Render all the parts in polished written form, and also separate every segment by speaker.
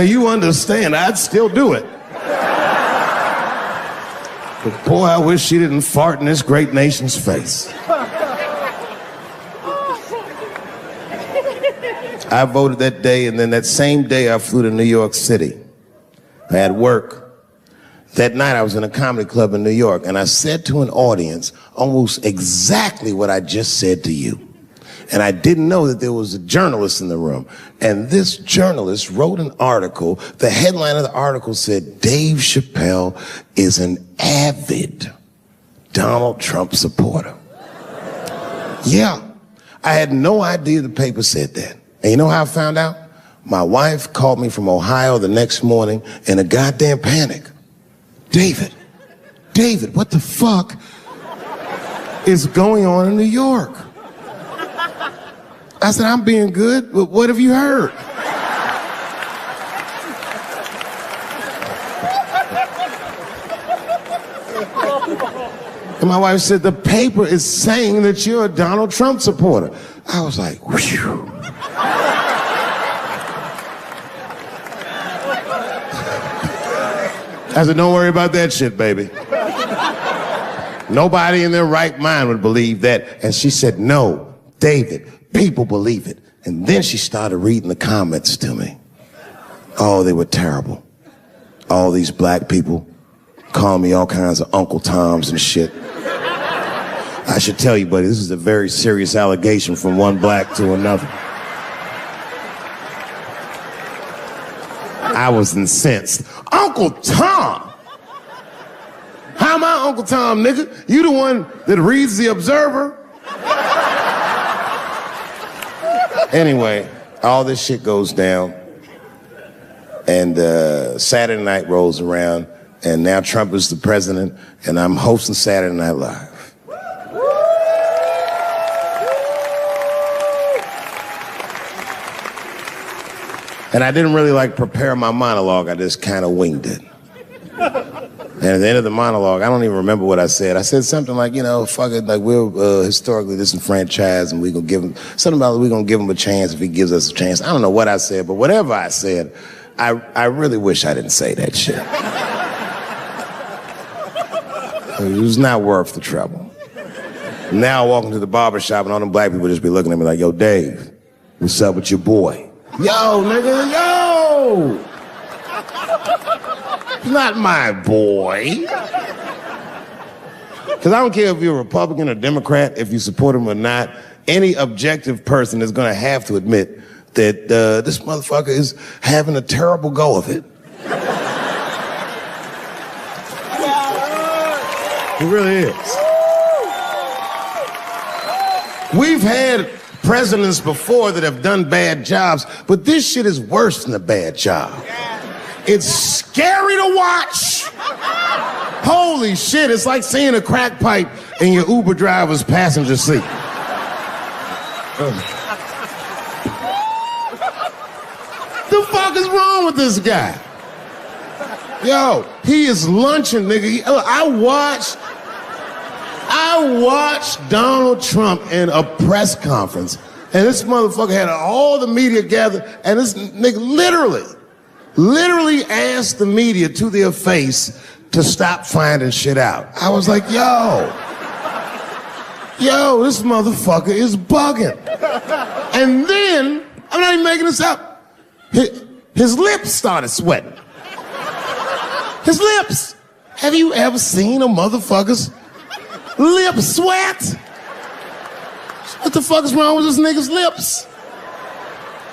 Speaker 1: You understand, I'd still do it. But boy, I wish she didn't fart in this great nation's face. I voted that day, and then that same day I flew to New York City. I had work. That night I was in a comedy club in New York, and I said to an audience almost exactly what I just said to you. And I didn't know that there was a journalist in the room. And this journalist wrote an article. The headline of the article said, Dave Chappelle is an avid Donald Trump supporter. Yeah, I had no idea the paper said that. And you know how I found out? My wife called me from Ohio the next morning in a goddamn panic. David, what the fuck is going on in New York? I said, I'm being good, but what have you heard? And my wife said, the paper is saying that you're a Donald Trump supporter. I was like, whew. I said, don't worry about that shit, baby. Nobody in their right mind would believe that. And she said, no, David, people believe it. And then she started reading the comments to me. Oh, they were terrible. All these black people calling me all kinds of Uncle Toms and shit. I should tell you, buddy, this is a very serious allegation from one black to another. I was incensed. Uncle Tom? How am I Uncle Tom, nigga? You the one that reads the Observer? Anyway, all this shit goes down, and Saturday night rolls around, and now Trump is the president, and I'm hosting Saturday Night Live. And I didn't really prepare my monologue. I just kind of winged it. And at the end of the monologue, I don't even remember what I said. I said something like, fuck it, we're historically disenfranchised, and we're gonna give him something about we're gonna give him a chance if he gives us a chance. I don't know what I said, but whatever I said, I really wish I didn't say that shit. It was not worth the trouble. Now I walk into the barbershop and all them black people just be looking at me like, yo, Dave, what's up with your boy? Yo, nigga, yo! Not my boy. Because I don't care if you're a Republican or Democrat, if you support him or not, any objective person is going to have to admit that this motherfucker is having a terrible go of it. It really is. We've had presidents before that have done bad jobs, but this shit is worse than a bad job. It's scary to watch. Holy shit, it's like seeing a crack pipe in your Uber driver's passenger seat. The fuck is wrong with this guy? Yo, he is lunching, nigga. I watched Donald Trump in a press conference, and this motherfucker had all the media gathered, and this nigga literally asked the media to their face to stop finding shit out. I was like, yo, this motherfucker is bugging. And then, I'm not even making this up, his lips started sweating. His lips. Have you ever seen a motherfucker's lip sweat? What the fuck is wrong with this nigga's lips?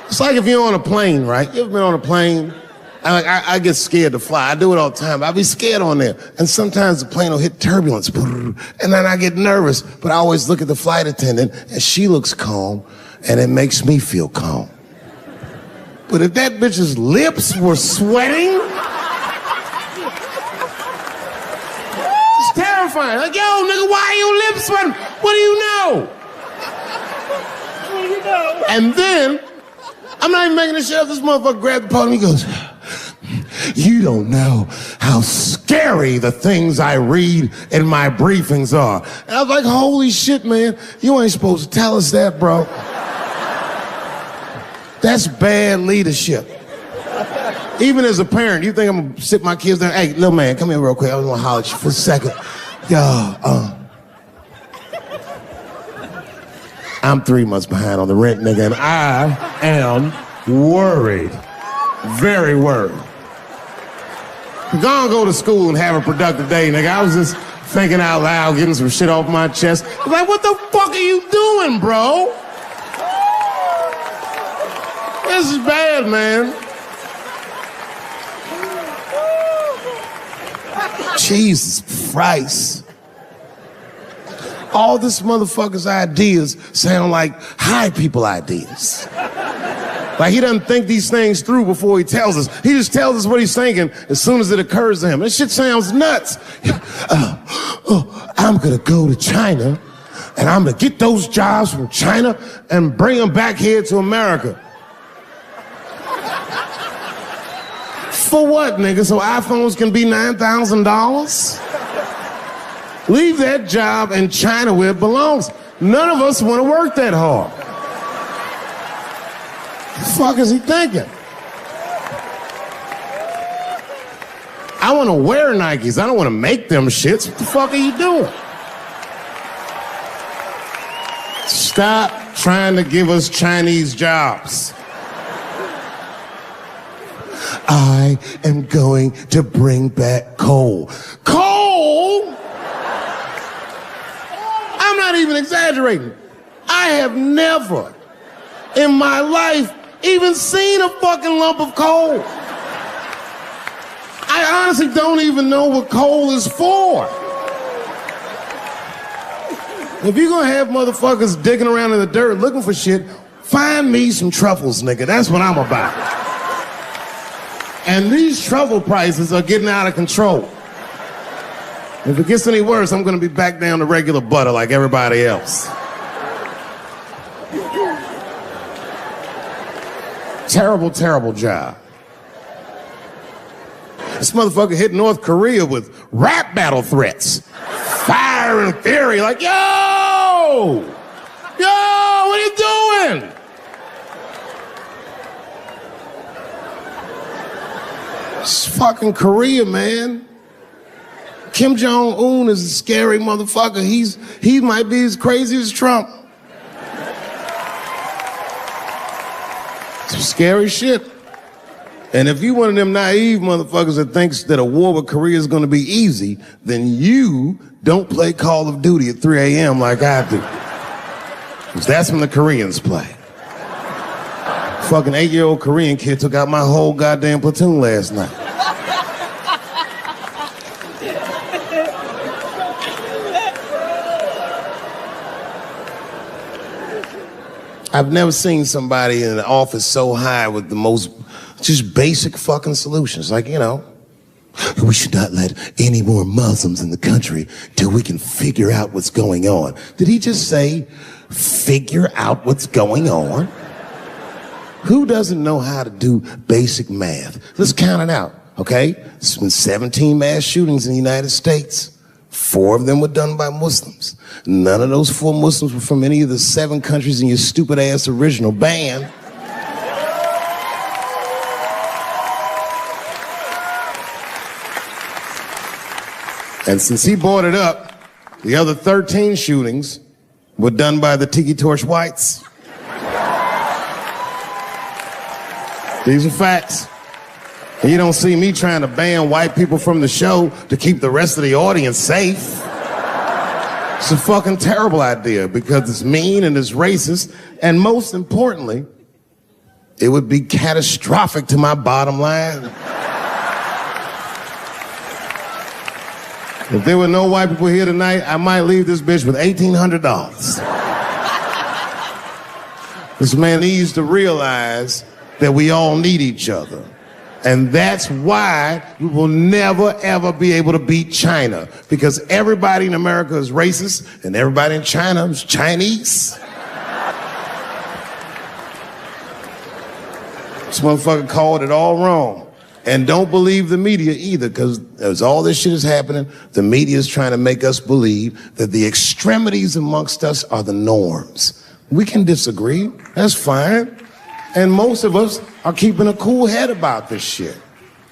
Speaker 1: It's like if you're on a plane, right? You ever been on a plane? I get scared to fly. I do it all the time. I be scared on there. And sometimes the plane will hit turbulence. And then I get nervous. But I always look at the flight attendant, and she looks calm, and it makes me feel calm. But if that bitch's lips were sweating, it's terrifying. Like, yo, nigga, why are your lips sweating? What do you know? What do you know? And then, I'm not even making this shit up. This motherfucker grabbed the podium. He goes, you don't know how scary the things I read in my briefings are. And I was like, holy shit, man. You ain't supposed to tell us that, bro. That's bad leadership. Even as a parent, you think I'm gonna sit my kids down? Hey, little man, come here real quick. I just wanna holler at you for a second. Yo, I'm 3 months behind on the rent, nigga, and I am worried. Very worried. Go to school and have a productive day, nigga. I was just thinking out loud, getting some shit off my chest. Like, what the fuck are you doing, bro? This is bad, man. Jesus Christ. All this motherfucker's ideas sound like high people ideas. Like he doesn't think these things through before he tells us. He just tells us what he's thinking as soon as it occurs to him. This shit sounds nuts. I'm gonna go to China and I'm gonna get those jobs from China and bring them back here to America. For what, nigga? So iPhones can be $9,000? Leave that job in China where it belongs. None of us want to work that hard. The fuck is he thinking? I want to wear Nikes. I don't want to make them shits. What the fuck are you doing? Stop trying to give us Chinese jobs. I am going to bring back coal. Coal? I'm not even exaggerating. I have never in my life even seen a fucking lump of coal. I honestly don't even know what coal is for. If you're gonna have motherfuckers digging around in the dirt looking for shit, find me some truffles, nigga. That's what I'm about. And these truffle prices are getting out of control. If it gets any worse, I'm gonna be back down to regular butter like everybody else. Terrible, terrible job. This motherfucker hit North Korea with rap battle threats. Fire and fury, like, yo! Yo, what are you doing? It's fucking Korea, man. Kim Jong-un is a scary motherfucker. He might be as crazy as Trump. Some scary shit. And if you one of them naive motherfuckers that thinks that a war with Korea is gonna be easy, then you don't play Call of Duty at 3 a.m. like I do. Because that's when the Koreans play. Fucking 8-year-old Korean kid took out my whole goddamn platoon last night. I've never seen somebody in the office so high with the most just basic fucking solutions. Like, you know, we should not let any more Muslims in the country till we can figure out what's going on. Did he just say, figure out what's going on? Who doesn't know how to do basic math? Let's count it out, okay? There's been 17 mass shootings in the United States. 4 of them were done by Muslims. None of those 4 Muslims were from any of the 7 countries in your stupid ass original band. And since he brought it up, the other 13 shootings were done by the Tiki Torch whites. These are facts. And you don't see me trying to ban white people from the show to keep the rest of the audience safe. It's a fucking terrible idea because it's mean and it's racist. And most importantly, it would be catastrophic to my bottom line. If there were no white people here tonight, I might leave this bitch with $1,800. This man needs to realize that we all need each other. And that's why we will never, ever be able to beat China. Because everybody in America is racist, and everybody in China is Chinese. This motherfucker called it all wrong. And don't believe the media either, because as all this shit is happening, the media is trying to make us believe that the extremities amongst us are the norms. We can disagree, that's fine. And most of us are keeping a cool head about this shit.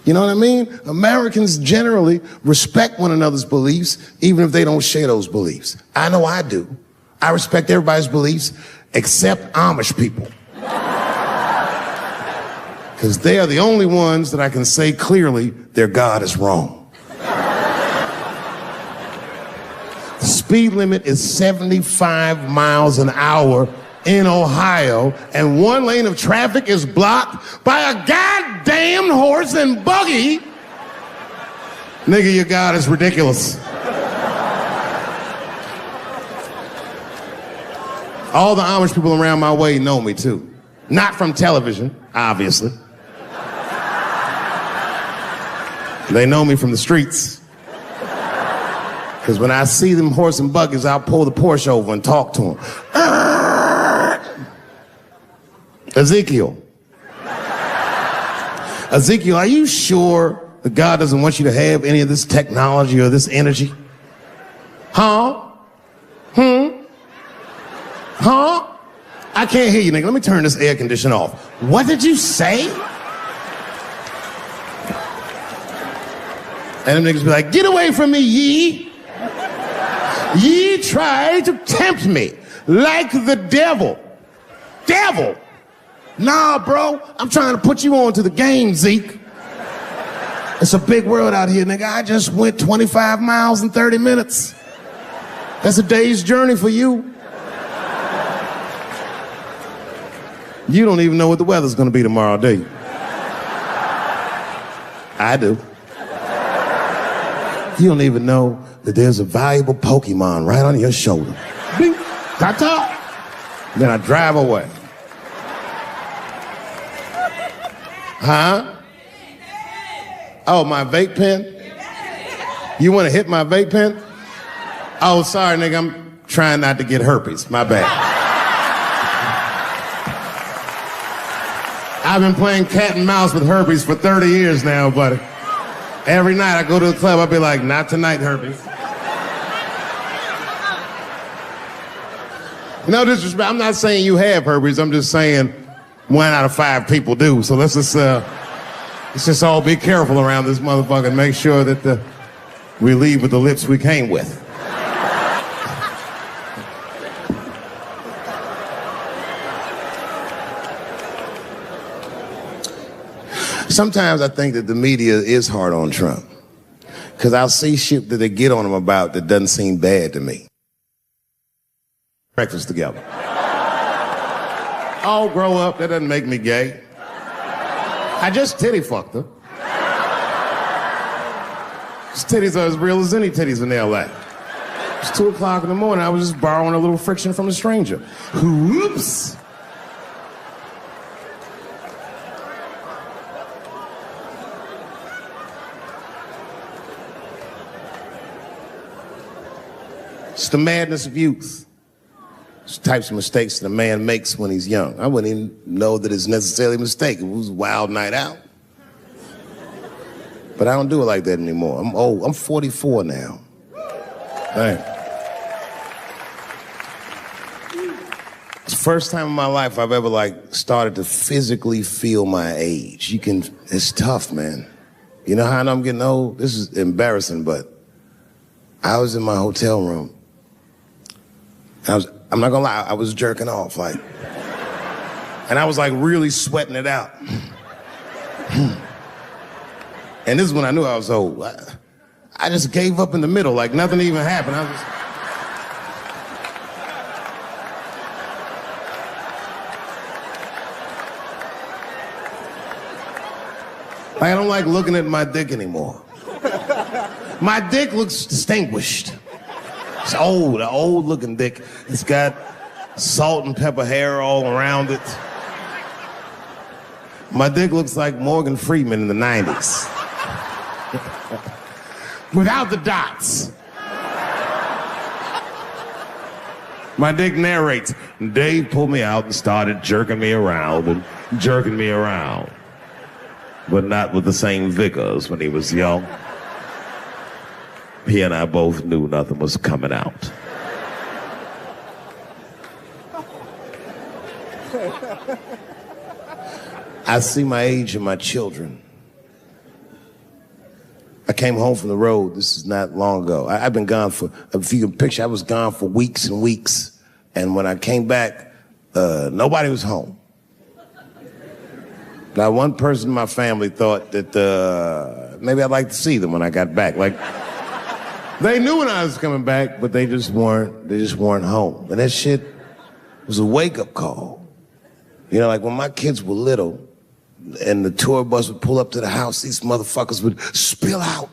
Speaker 1: You know what I mean? Americans generally respect one another's beliefs, even if they don't share those beliefs. I know I do. I respect everybody's beliefs except Amish people. Because they are the only ones that I can say clearly their God is wrong. The speed limit is 75 miles an hour in Ohio, and one lane of traffic is blocked by a goddamn horse and buggy. Nigga, your God is ridiculous. All the Amish people around my way know me too. Not from television, obviously. They know me from the streets. Because when I see them horse and buggies, I'll pull the Porsche over and talk to them. Ezekiel, are you sure that God doesn't want you to have any of this technology or this energy? Huh? Huh? I can't hear you, nigga. Let me turn this air conditioner off. What did you say? And them niggas be like, get away from me, ye. Ye tried to tempt me like the devil. Devil? Nah, bro, I'm trying to put you on to the game, Zeke. It's a big world out here, nigga. I just went 25 miles in 30 minutes. That's a day's journey for you. You don't even know what the weather's gonna be tomorrow, do you? I do. You don't even know that there's a valuable Pokemon right on your shoulder. Bing, ta-ta. Then I drive away. Huh? Oh, my vape pen? You want to hit my vape pen? Oh, sorry, nigga. I'm trying not to get herpes. My bad. I've been playing cat and mouse with herpes for 30 years now, buddy. Every night I go to the club, I'll be like, not tonight, herpes. No disrespect. I'm not saying you have herpes. I'm just saying 1 out of 5 people do. So let's just all be careful around this motherfucker and make sure that we leave with the lips we came with. Sometimes I think that the media is hard on Trump. Because I'll see shit that they get on him about that doesn't seem bad to me. Breakfast together. Oh, grow up. That doesn't make me gay. I just titty fucked her. His titties are as real as any titties in L.A. It's 2 o'clock in the morning. I was just borrowing a little friction from a stranger. Whoops. It's the madness of youth. It's the types of mistakes that a man makes when he's young. I wouldn't even know that it's necessarily a mistake. It was a wild night out. But I don't do it like that anymore. I'm old. I'm 44 now. Hey. It's the first time in my life I've ever started to physically feel my age. It's tough, man. You know how I know I'm getting old? This is embarrassing, but I was in my hotel room. I'm not gonna lie, I was jerking off, and I was really sweating it out. And this is when I knew I was old. I just gave up in the middle, nothing even happened. I don't like looking at my dick anymore. My dick looks distinguished. It's old, an old looking dick. It's got salt and pepper hair all around it. My dick looks like Morgan Freeman in the 90s. Without the dots. My dick narrates. Dave pulled me out and started jerking me around and jerking me around. But not with the same vigor as when he was young. He and I both knew nothing was coming out. I see my age in my children. came home from the road. This is not long ago. I've been gone for, if you can picture, I was gone for weeks and weeks. And when I came back, nobody was home. Now, one person in my family thought that maybe I'd like to see them when I got back. Like, they knew when I was coming back, but they just weren't home. And that shit was a wake-up call. You know, like when my kids were little and the tour bus would pull up to the house, these motherfuckers would spill out.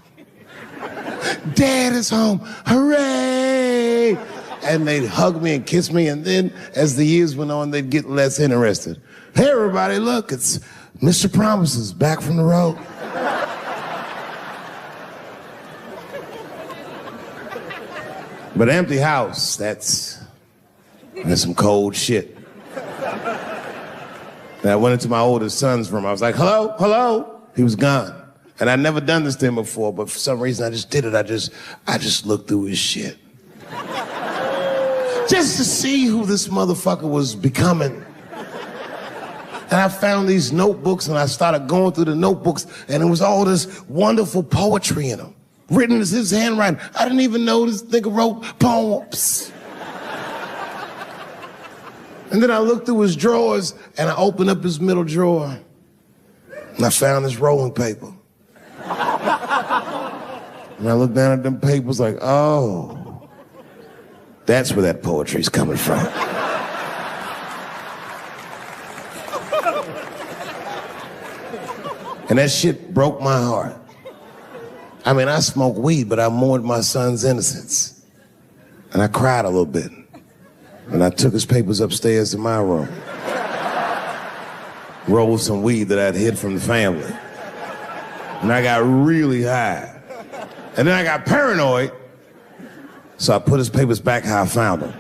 Speaker 1: Dad is home, hooray! And they'd hug me and kiss me, and then as the years went on, they'd get less interested. Hey, everybody, look, it's Mr. Promises back from the road. But empty house, that's some cold shit. And I went into my oldest son's room. I was like, hello, hello. He was gone. And I'd never done this to him before, but for some reason I just did it. I just looked through his shit. Just to see who this motherfucker was becoming. And I found these notebooks and I started going through the notebooks and it was all this wonderful poetry in them. Written in his handwriting. I didn't even know this nigga wrote poems. And then I looked through his drawers and I opened up his middle drawer and I found this rolling paper. And I looked down at them papers like, oh, that's where that poetry's coming from. And that shit broke my heart. I mean, I smoked weed, but I mourned my son's innocence. And I cried a little bit. And I took his papers upstairs to my room. Rolled some weed that I'd hid from the family. And I got really high. And then I got paranoid. So I put his papers back how I found them.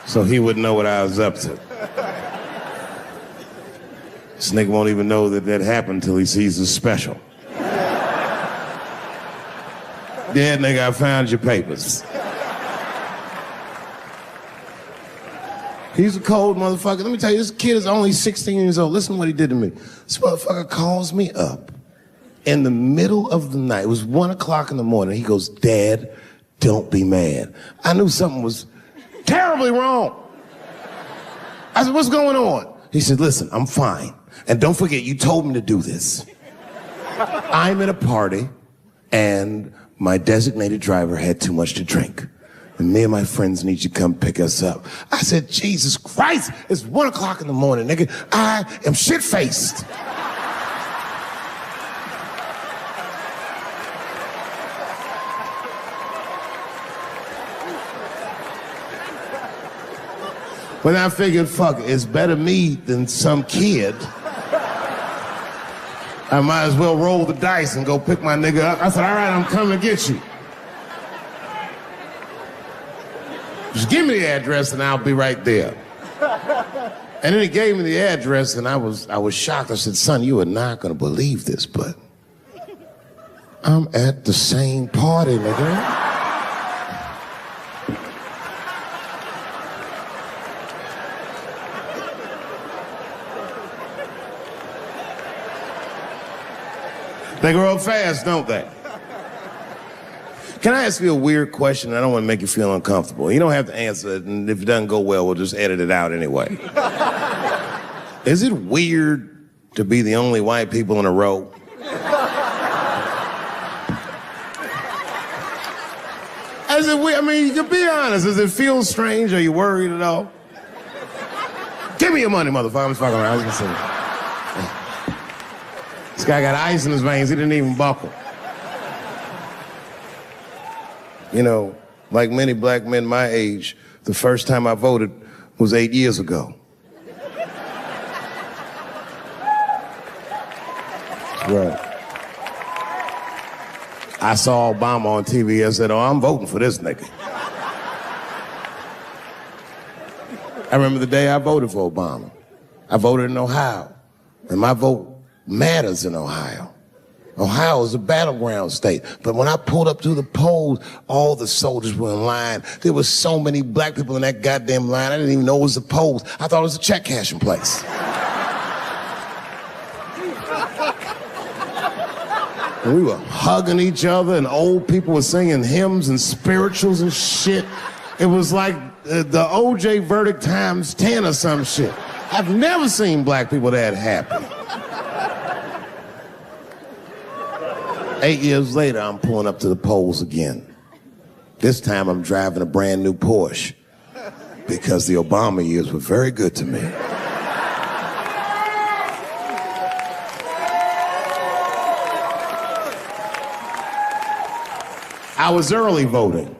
Speaker 1: So he wouldn't know what I was up to. This nigga won't even know that happened until he sees the special. Yeah, nigga, I found your papers. He's a cold motherfucker. Let me tell you, this kid is only 16 years old. Listen to what he did to me. This motherfucker calls me up in the middle of the night. It was 1 o'clock in the morning. He goes, Dad, don't be mad. I knew something was terribly wrong. I said, what's going on? He said, listen, I'm fine. And don't forget, you told me to do this. I'm at a party, and my designated driver had too much to drink. And me and my friends need you to come pick us up. I said, Jesus Christ, it's 1 o'clock in the morning, nigga. I am shit-faced. But I figured, fuck, it's better me than some kid. I might as well roll the dice and go pick my nigga up. I said, all right, I'm coming to get you. Just give me the address and I'll be right there. And then he gave me the address and I was shocked. I said, son, you are not gonna believe this, but I'm at the same party, nigga. They grow up fast, don't they? Can I ask you a weird question? I don't want to make you feel uncomfortable. You don't have to answer it, and if it doesn't go well, we'll just edit it out anyway. Is it weird to be the only white people in a row? Is it weird? I mean, you can be honest. Does it feel strange? Are you worried at all? Give me your money, motherfucker. I'm just fucking around. I was gonna say. This guy got ice in his veins. He didn't even buckle. You know, like many black men my age, the first time I voted was 8 years ago. Right. I saw Obama on TV. I said, oh, I'm voting for this nigga. I remember the day I voted for Obama. I voted in Ohio, and my vote matters in Ohio. Ohio is a battleground state. But when I pulled up to the polls, all the soldiers were in line. There were so many black people in that goddamn line, I didn't even know it was the polls. I thought it was a check cashing place. And we were hugging each other, and old people were singing hymns and spirituals and shit. It was like the OJ verdict times 10 or some shit. I've never seen black people that happy. 8 years later, I'm pulling up to the polls again. This time I'm driving a brand new Porsche because the Obama years were very good to me. I was early voting.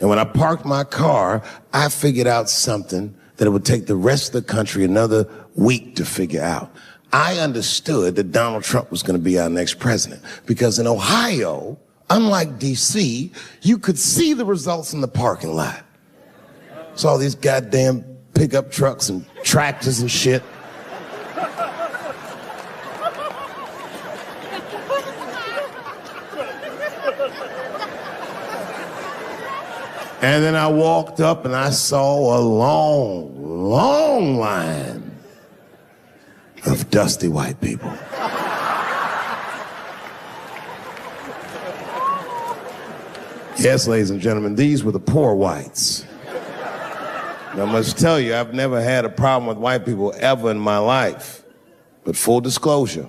Speaker 1: And when I parked my car, I figured out something that it would take the rest of the country another week to figure out. I understood that Donald Trump was going to be our next president because in Ohio, unlike D.C., you could see the results in the parking lot. Saw these goddamn pickup trucks and tractors and shit. And then I walked up and I saw a long, long line of dusty white people. Yes, ladies and gentlemen, these were the poor whites. And I must tell you, I've never had a problem with white people ever in my life. But full disclosure,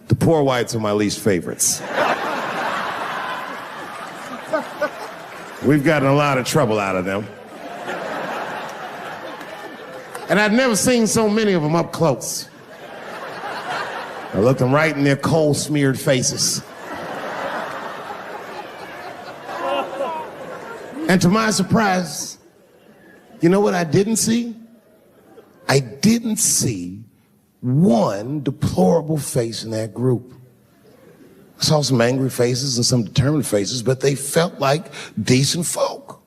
Speaker 1: the poor whites are my least favorites. We've gotten a lot of trouble out of them. And I'd never seen so many of them up close. I looked them right in their coal-smeared faces. And to my surprise, you know what I didn't see? I didn't see one deplorable face in that group. I saw some angry faces and some determined faces, but they felt like decent folk.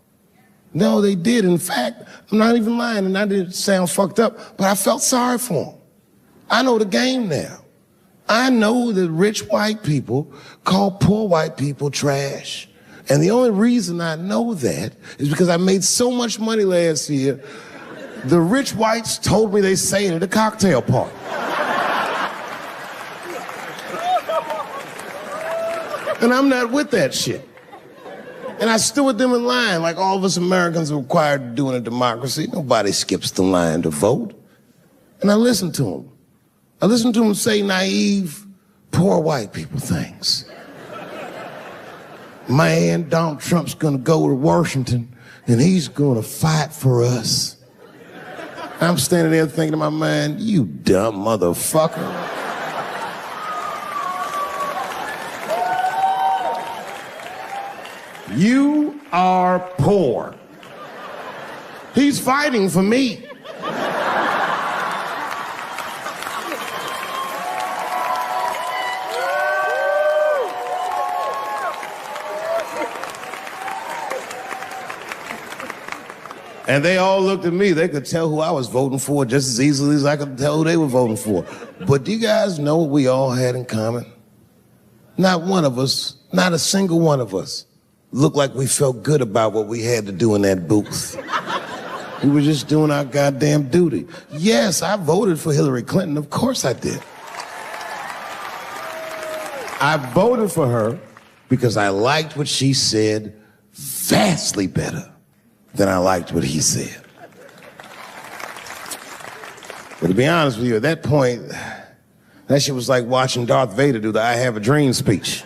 Speaker 1: No, they did. In fact, I'm not even lying, and I didn't sound fucked up, but I felt sorry for them. I know the game now. I know that rich white people call poor white people trash. And the only reason I know that is because I made so much money last year, the rich whites told me they say it at a cocktail party. And I'm not with that shit. And I stood with them in line like all of us Americans are required to do in a democracy. Nobody skips the line to vote. And I listened to them. I listened to them say naive, poor white people things. Man, Donald Trump's gonna go to Washington and he's gonna fight for us. I'm standing there thinking to my mind, you dumb motherfucker. You are poor. He's fighting for me. And they all looked at me. They could tell who I was voting for just as easily as I could tell who they were voting for. But do you guys know what we all had in common? Not one of us, not a single one of us, looked like we felt good about what we had to do in that booth. We were just doing our goddamn duty. Yes, I voted for Hillary Clinton. Of course I did. I voted for her because I liked what she said vastly better than I liked what he said. But to be honest with you, at that point, that shit was like watching Darth Vader do the I Have a Dream speech.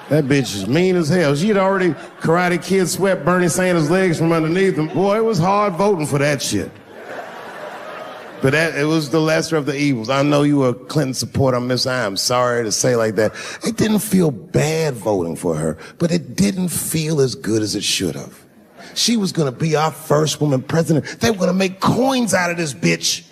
Speaker 1: That bitch is mean as hell. She had already Karate Kid swept Bernie Sanders' legs from underneath him. Boy, it was hard voting for that shit. But it was the lesser of the evils. I know you were a Clinton supporter, Miss I. I'm sorry to say like that. It didn't feel bad voting for her, but it didn't feel as good as it should have. She was gonna be our first woman president. They were gonna make coins out of this bitch.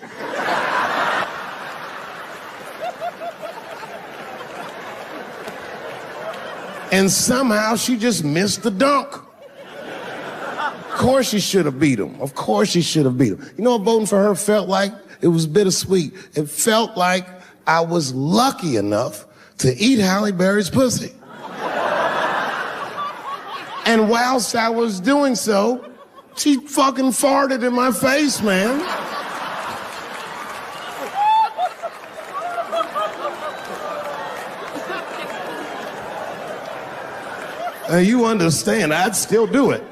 Speaker 1: And somehow she just missed the dunk. Of course she should have beat him. Of course she should have beat him. You know what voting for her felt like? It was bittersweet. It felt like I was lucky enough to eat Halle Berry's pussy. And whilst I was doing so, she fucking farted in my face, man. You understand, I'd still do it.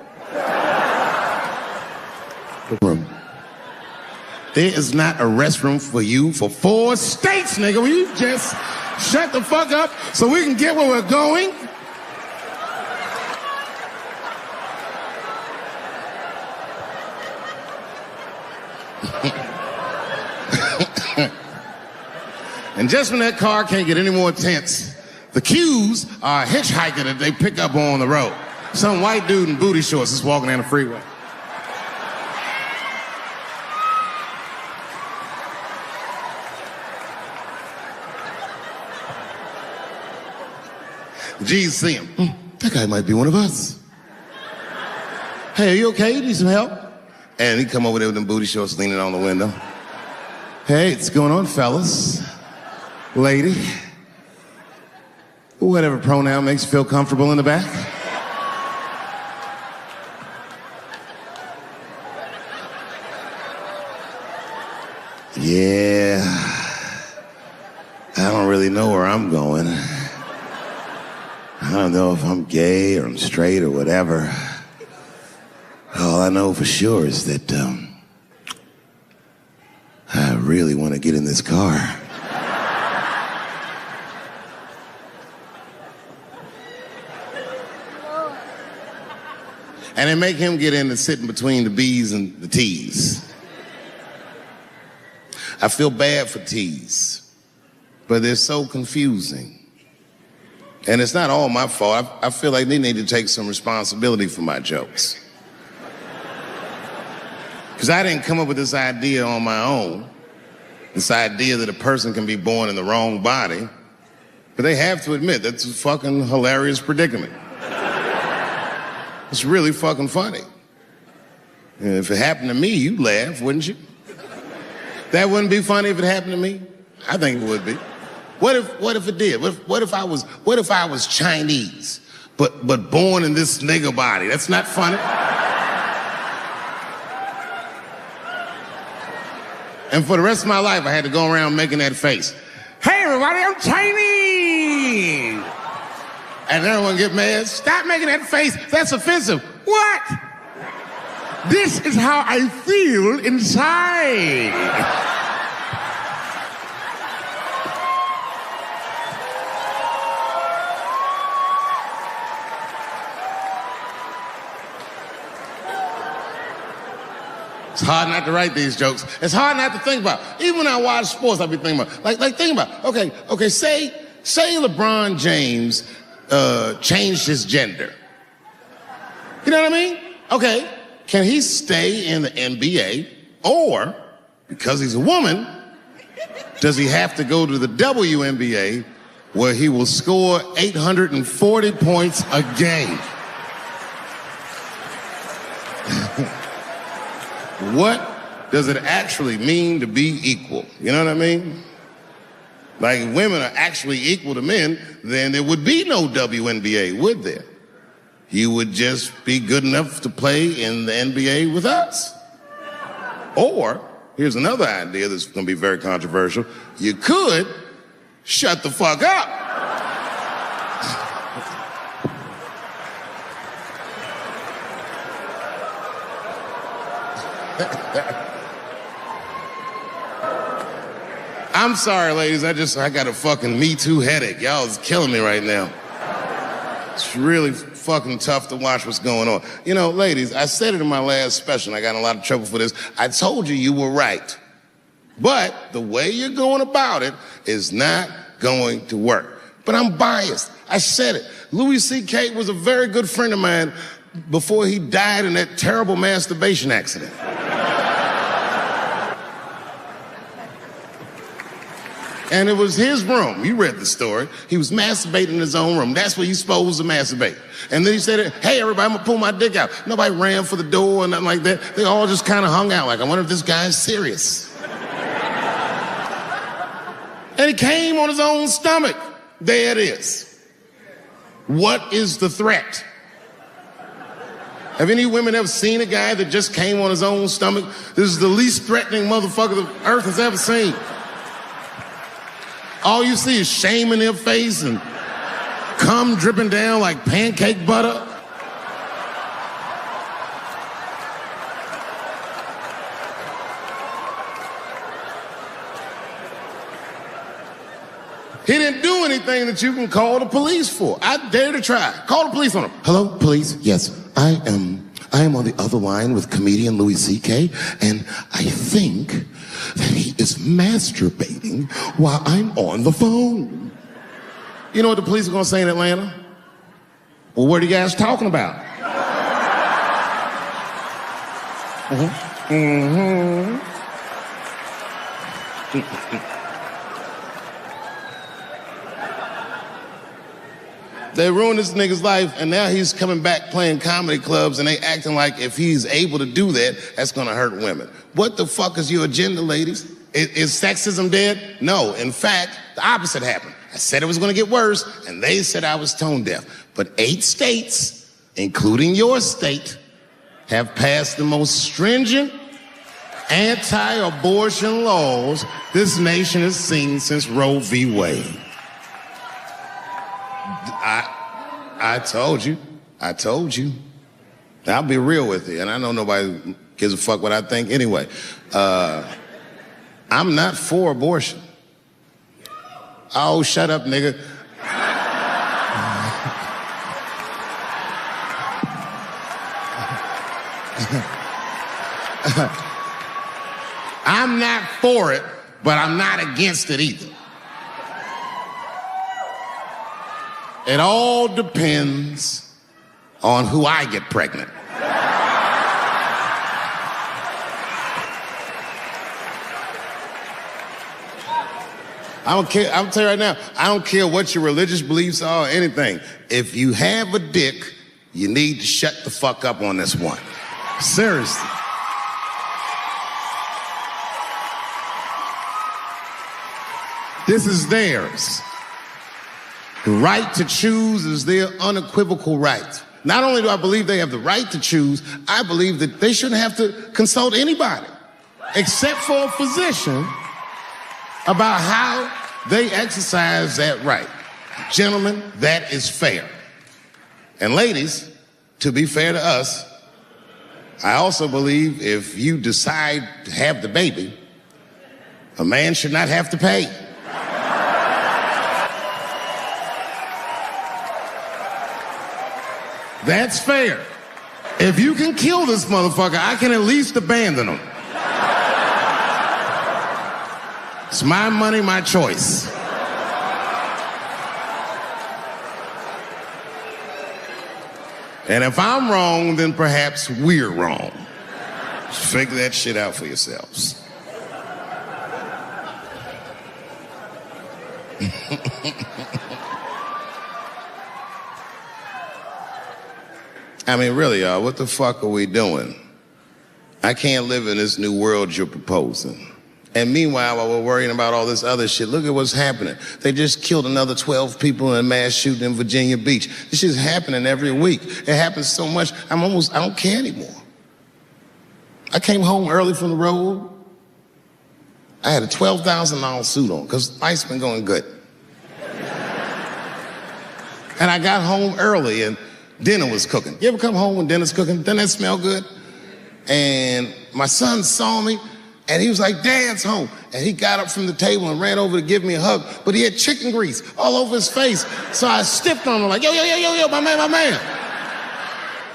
Speaker 1: There is not a restroom for you for 4 states, nigga. Will you just shut the fuck up so we can get where we're going? And just when that car can't get any more tense, the cues are a hitchhiker that they pick up on the road. Some white dude in booty shorts is walking down the freeway. The G's see him. That guy might be one of us. Hey, are you okay? You need some help? And he come over there with them booty shorts leaning on the window. Hey, what's going on, fellas? Lady? Whatever pronoun makes you feel comfortable in the back. Yeah. I don't really know where I'm going. I don't know if I'm gay or I'm straight or whatever. All I know for sure is that I really want to get in this car. And they make him get in and sit in between the B's and the T's. I feel bad for T's, but they're so confusing. And it's not all my fault. I feel like they need to take some responsibility for my jokes. Because I didn't come up with this idea on my own. This idea that a person can be born in the wrong body. But they have to admit, that's a fucking hilarious predicament. It's really fucking funny. And if it happened to me, you'd laugh, wouldn't you? That wouldn't be funny if it happened to me? I think it would be. What if it did? What if I was Chinese, but born in this nigga body? That's not funny. And for the rest of my life, I had to go around making that face. Hey, everybody, I'm Chinese. And everyone get mad. Stop making that face. That's offensive. What? This is how I feel inside. It's hard not to write these jokes. It's hard not to think about. Even when I watch sports, I be thinking about, like think about, okay, say LeBron James changed his gender. You know what I mean? Okay, can he stay in the NBA, or, because he's a woman, does he have to go to the WNBA where he will score 840 points a game? What does it actually mean to be equal? You know what I mean? Like, if women are actually equal to men, then there would be no WNBA, would there? You would just be good enough to play in the NBA with us. Or, here's another idea that's going to be very controversial. You could shut the fuck up. I'm sorry, ladies. I got a fucking Me Too headache. Y'all is killing me right now. It's really fucking tough to watch what's going on. You know, ladies, I said it in my last special, and I got in a lot of trouble for this. I told you were right. But the way you're going about it is not going to work. But I'm biased. I said it. Louis C.K. was a very good friend of mine before he died in that terrible masturbation accident. And it was his room. You read the story. He was masturbating in his own room. That's where you're supposed to masturbate. And then he said, hey, everybody, I'm gonna pull my dick out. Nobody ran for the door or nothing like that. They all just kind of hung out like, I wonder if this guy's serious. And he came on his own stomach. There it is. What is the threat? Have any women ever seen a guy that just came on his own stomach? This is the least threatening motherfucker the earth has ever seen. All you see is shame in their face and Cum dripping down like pancake butter. He didn't do anything that you can call the police for. I dare to try. Call the police on him. Hello, police? Yes, I am on the other line with comedian Louis C.K., and I think that he is masturbating while I'm on the phone. You know what the police are gonna say in Atlanta? Well, what are you guys talking about? They ruined this nigga's life, and now he's coming back playing comedy clubs, and they acting like if he's able to do that, that's gonna hurt women. What the fuck is your agenda, ladies? Is sexism dead? No, in fact, the opposite happened. I said it was gonna get worse, and they said I was tone deaf. But 8 states, including your state, have passed the most stringent anti-abortion laws this nation has seen since Roe v. Wade. I told you. I'll be real with you, and I know nobody gives a fuck what I think anyway. I'm not for abortion. Oh, shut up, nigga. I'm not for it, but I'm not against it either. It all depends on who I get pregnant. I don't care. I'm telling you right now, I don't care what your religious beliefs are or anything. If you have a dick, you need to shut the fuck up on this one. Seriously. This is theirs. The right to choose is their unequivocal right. Not only do I believe they have the right to choose, I believe that they shouldn't have to consult anybody, except for a physician, about how they exercise that right. Gentlemen, that is fair. And ladies, to be fair to us, I also believe if you decide to have the baby, a man should not have to pay. That's fair. If you can kill this motherfucker, I can at least abandon him. It's my money, my choice. And if I'm wrong, then perhaps we're wrong. Figure that shit out for yourselves. I mean, really, y'all, what the fuck are we doing? I can't live in this new world you're proposing. And meanwhile, while we're worrying about all this other shit, look at what's happening. They just killed another 12 people in a mass shooting in Virginia Beach. This shit's happening every week. It happens so much, I don't care anymore. I came home early from the road. I had a $12,000 suit on, because life's been going good. And I got home early, and dinner was cooking. You ever come home when dinner's cooking? Doesn't that smell good? And my son saw me, and he was like, Dad's home. And he got up from the table and ran over to give me a hug, but he had chicken grease all over his face. So I stiffed on him like, yo, my man.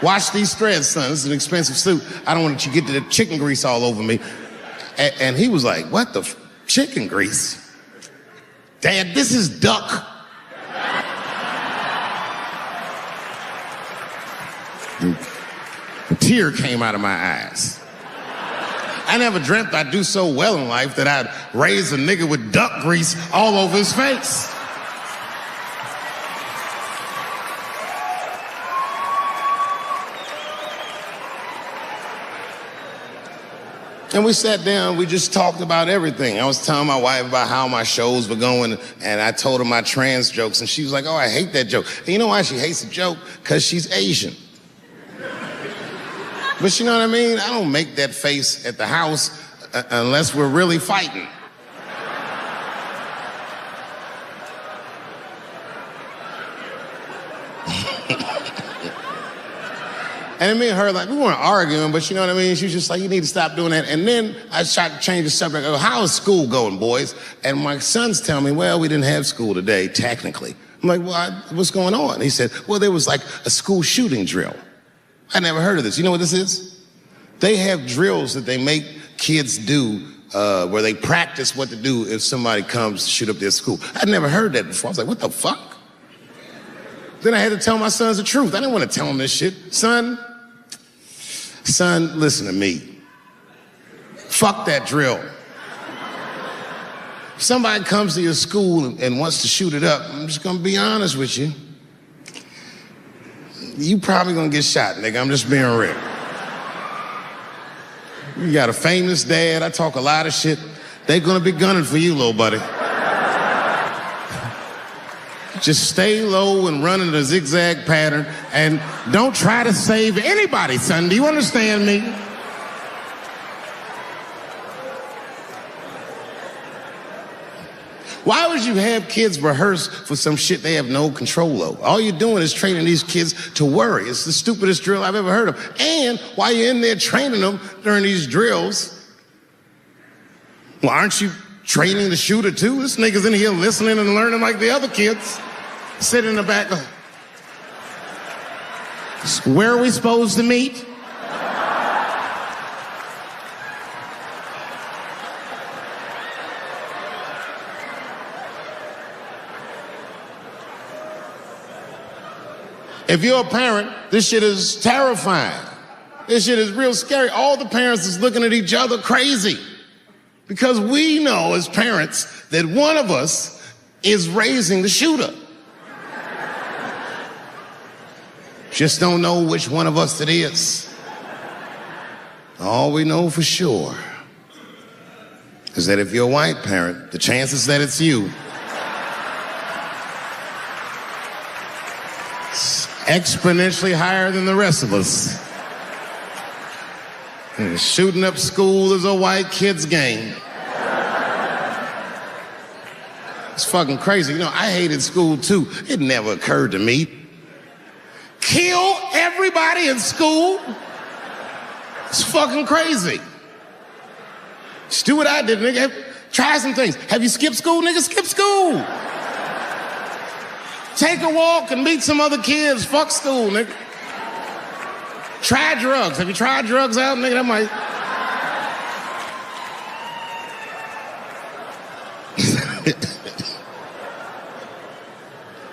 Speaker 1: Wash these threads, son. This is an expensive suit. I don't want you to get the chicken grease all over me. And he was like, what the chicken grease? Dad, this is duck. A tear came out of my eyes. I never dreamt I'd do so well in life that I'd raise a nigga with duck grease all over his face. And we sat down, we just talked about everything. I was telling my wife about how my shows were going, and I told her my trans jokes, and she was like, oh, I hate that joke. And you know why she hates the joke? Because she's Asian. But you know what I mean? I don't make that face at the house unless we're really fighting. And then me and her, like, we weren't arguing, but you know what I mean? She was just like, you need to stop doing that. And then I tried to change the subject. I go, how is school going, boys? And my sons tell me, well, we didn't have school today, technically. I'm like, well, what's going on? He said, well, there was like a school shooting drill. I never heard of this. You know what this is? They have drills that they make kids do where they practice what to do if somebody comes to shoot up their school. I'd never heard that before. I was like, what the fuck? Then I had to tell my sons the truth. I didn't want to tell them this shit. Son, listen to me. Fuck that drill. If somebody comes to your school and wants to shoot it up, I'm just gonna be honest with you. You probably gonna get shot, nigga. I'm just being real. You got a famous dad. I talk a lot of shit. They're gonna be gunning for you, little buddy. Just stay low and run in a zigzag pattern and don't try to save anybody, son. Do you understand me? Why would you have kids rehearse for some shit they have no control over? All you're doing is training these kids to worry. It's the stupidest drill I've ever heard of. And while you're in there training them during these drills, well, aren't you training the shooter too? This nigga's in here listening and learning like the other kids. Sitting in the back. Where are we supposed to meet? If you're a parent, this shit is terrifying. This shit is real scary. All the parents is looking at each other crazy. Because we know as parents that one of us is raising the shooter. Just don't know which one of us it is. All we know for sure is that if you're a white parent, the chances that it's you is exponentially higher than the rest of us. And shooting up school is a white kid's game. It's fucking crazy. You know, I hated school too. It never occurred to me. Kill everybody in school? It's fucking crazy. Just do what I did, nigga. Try some things. Have you skipped school, nigga? Skip school. Take a walk and meet some other kids. Fuck school, nigga. Try drugs. Have you tried drugs out, nigga? That might...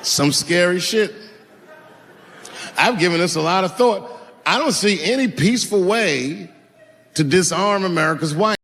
Speaker 1: Some scary shit. I've given this a lot of thought. I don't see any peaceful way to disarm America's white.